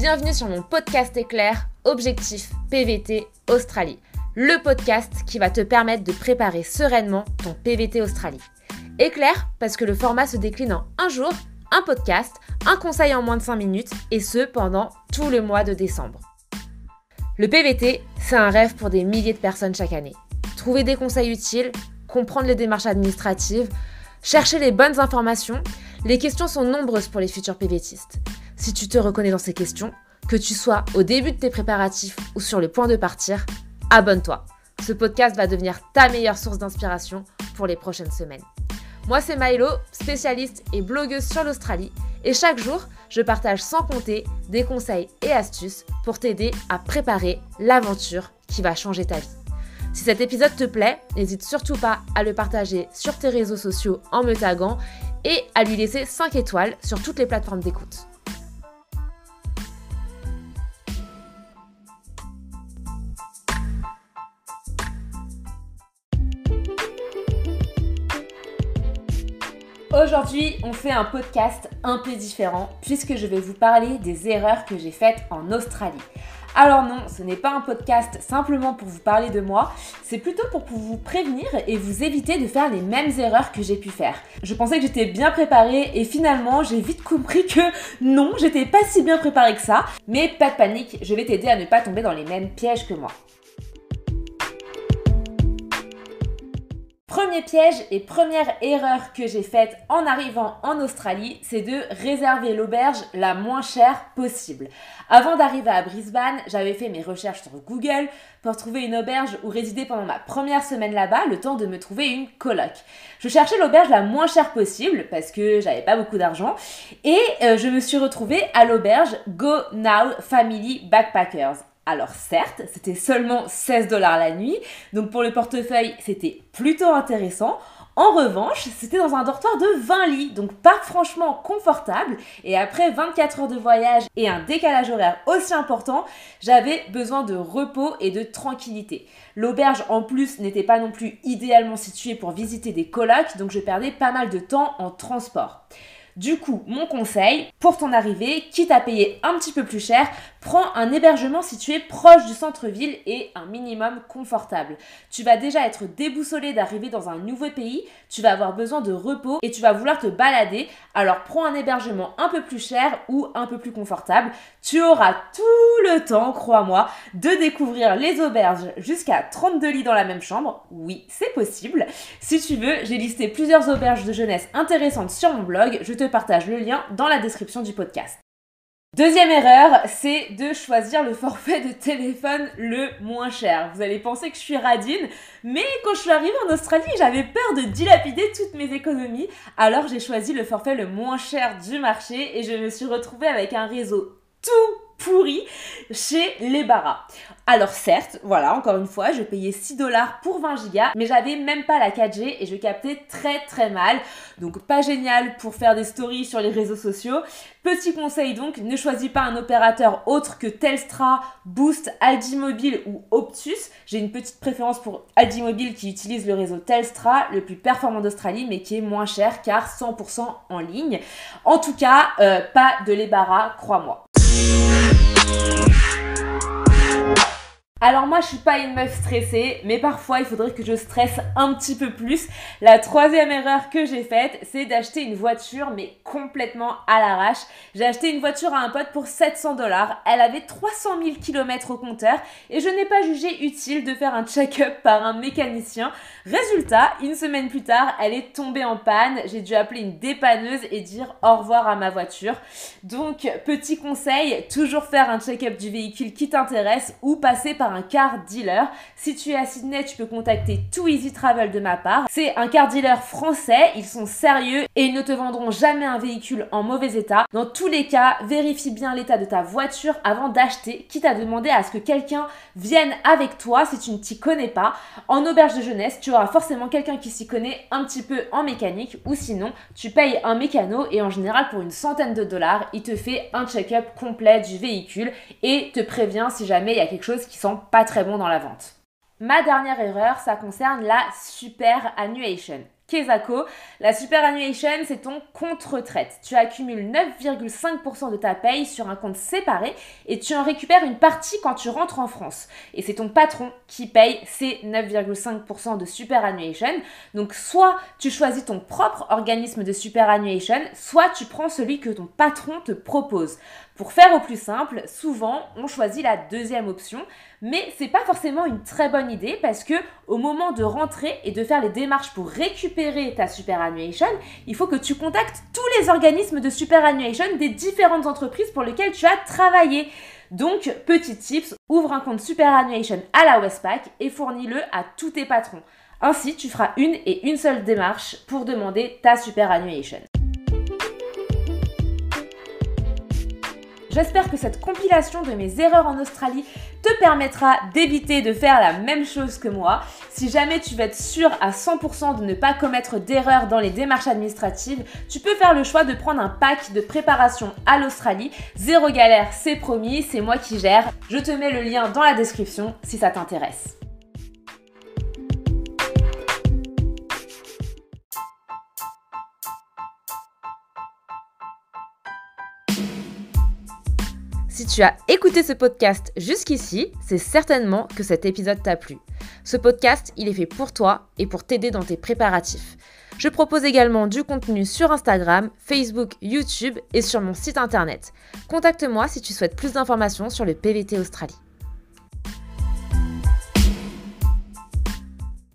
Bienvenue sur mon podcast Éclair, Objectif PVT Australie. Le podcast qui va te permettre de préparer sereinement ton PVT Australie. Éclair parce que le format se décline en un jour, un podcast, un conseil en moins de 5 minutes et ce pendant tout le mois de décembre. Le PVT, c'est un rêve pour des milliers de personnes chaque année. Trouver des conseils utiles, comprendre les démarches administratives, chercher les bonnes informations, les questions sont nombreuses pour les futurs PVTistes. Si tu te reconnais dans ces questions, que tu sois au début de tes préparatifs ou sur le point de partir, abonne-toi. Ce podcast va devenir ta meilleure source d'inspiration pour les prochaines semaines. Moi, c'est Maëlo, spécialiste et blogueuse sur l'Australie. Et chaque jour, je partage sans compter des conseils et astuces pour t'aider à préparer l'aventure qui va changer ta vie. Si cet épisode te plaît, n'hésite surtout pas à le partager sur tes réseaux sociaux en me taguant et à lui laisser 5 étoiles sur toutes les plateformes d'écoute. Aujourd'hui, on fait un podcast un peu différent puisque je vais vous parler des erreurs que j'ai faites en Australie. Alors non, ce n'est pas un podcast simplement pour vous parler de moi, c'est plutôt pour vous prévenir et vous éviter de faire les mêmes erreurs que j'ai pu faire. Je pensais que j'étais bien préparée et finalement j'ai vite compris que non, j'étais pas si bien préparée que ça. Mais pas de panique, je vais t'aider à ne pas tomber dans les mêmes pièges que moi. Premier piège et première erreur que j'ai faite en arrivant en Australie, c'est de réserver l'auberge la moins chère possible. Avant d'arriver à Brisbane, j'avais fait mes recherches sur Google pour trouver une auberge où résider pendant ma première semaine là-bas, le temps de me trouver une coloc. Je cherchais l'auberge la moins chère possible parce que j'avais pas beaucoup d'argent et je me suis retrouvée à l'auberge Go Now Family Backpackers. Alors certes, c'était seulement 16$ la nuit, donc pour le portefeuille, c'était plutôt intéressant. En revanche, c'était dans un dortoir de 20 lits, donc pas franchement confortable. Et après 24 heures de voyage et un décalage horaire aussi important, j'avais besoin de repos et de tranquillité. L'auberge en plus n'était pas non plus idéalement située pour visiter des colocs, donc je perdais pas mal de temps en transport. Du coup, mon conseil, pour ton arrivée, quitte à payer un petit peu plus cher, prends un hébergement situé proche du centre-ville et un minimum confortable. Tu vas déjà être déboussolé d'arriver dans un nouveau pays, tu vas avoir besoin de repos et tu vas vouloir te balader, alors prends un hébergement un peu plus cher ou un peu plus confortable. Tu auras tout le temps, crois-moi, de découvrir les auberges jusqu'à 32 lits dans la même chambre. Oui, c'est possible. Si tu veux, j'ai listé plusieurs auberges de jeunesse intéressantes sur mon blog, je te partage le lien dans la description du podcast. Deuxième erreur, c'est de choisir le forfait de téléphone le moins cher. Vous allez penser que je suis radine, mais quand je suis arrivée en Australie, j'avais peur de dilapider toutes mes économies. Alors j'ai choisi le forfait le moins cher du marché et je me suis retrouvée avec un réseau tout pourri chez Les Barras. Alors certes, voilà, encore une fois, je payais 6$ pour 20 gigas, mais j'avais même pas la 4G et je captais très mal. Donc pas génial pour faire des stories sur les réseaux sociaux. Petit conseil donc, ne choisis pas un opérateur autre que Telstra, Boost, Aldi Mobile ou Optus. J'ai une petite préférence pour Aldi Mobile qui utilise le réseau Telstra, le plus performant d'Australie, mais qui est moins cher car 100% en ligne. En tout cas, pas de Les Barras, crois-moi. Alors moi je suis pas une meuf stressée, mais parfois il faudrait que je stresse un petit peu plus. La troisième erreur que j'ai faite, c'est d'acheter une voiture mais complètement à l'arrache. J'ai acheté une voiture à un pote pour 700$, elle avait 300 000 km au compteur et je n'ai pas jugé utile de faire un check-up par un mécanicien. Résultat, une semaine plus tard, elle est tombée en panne, j'ai dû appeler une dépanneuse et dire au revoir à ma voiture. Donc petit conseil, toujours faire un check-up du véhicule qui t'intéresse ou passer par un car dealer. Si tu es à Sydney, tu peux contacter Too Easy Travel de ma part. C'est un car dealer français, ils sont sérieux et ils ne te vendront jamais un véhicule en mauvais état. Dans tous les cas, vérifie bien l'état de ta voiture avant d'acheter, quitte à demander à ce que quelqu'un vienne avec toi si tu ne t'y connais pas. En auberge de jeunesse, tu auras forcément quelqu'un qui s'y connaît un petit peu en mécanique ou sinon, tu payes un mécano et en général pour une centaine de dollars, il te fait un check-up complet du véhicule et te prévient si jamais il y a quelque chose qui sent pas très bon dans la vente. Ma dernière erreur, ça concerne la superannuation. Kesako, la superannuation, c'est ton compte retraite. Tu accumules 9,5% de ta paye sur un compte séparé et tu en récupères une partie quand tu rentres en France. Et c'est ton patron qui paye ces 9,5% de superannuation. Donc soit tu choisis ton propre organisme de superannuation, soit tu prends celui que ton patron te propose. Pour faire au plus simple, souvent on choisit la deuxième option, mais c'est pas forcément une très bonne idée parce que au moment de rentrer et de faire les démarches pour récupérer ta superannuation, il faut que tu contactes tous les organismes de superannuation des différentes entreprises pour lesquelles tu as travaillé. Donc, petit tips, ouvre un compte superannuation à la Westpac et fournis-le à tous tes patrons. Ainsi, tu feras une seule démarche pour demander ta superannuation. J'espère que cette compilation de mes erreurs en Australie te permettra d'éviter de faire la même chose que moi. Si jamais tu veux être sûr à 100% de ne pas commettre d'erreurs dans les démarches administratives, tu peux faire le choix de prendre un pack de préparation à l'Australie. Zéro galère, c'est promis, c'est moi qui gère. Je te mets le lien dans la description si ça t'intéresse. Si tu as écouté ce podcast jusqu'ici, c'est certainement que cet épisode t'a plu. Ce podcast, il est fait pour toi et pour t'aider dans tes préparatifs. Je propose également du contenu sur Instagram, Facebook, YouTube et sur mon site internet. Contacte-moi si tu souhaites plus d'informations sur le PVT Australie.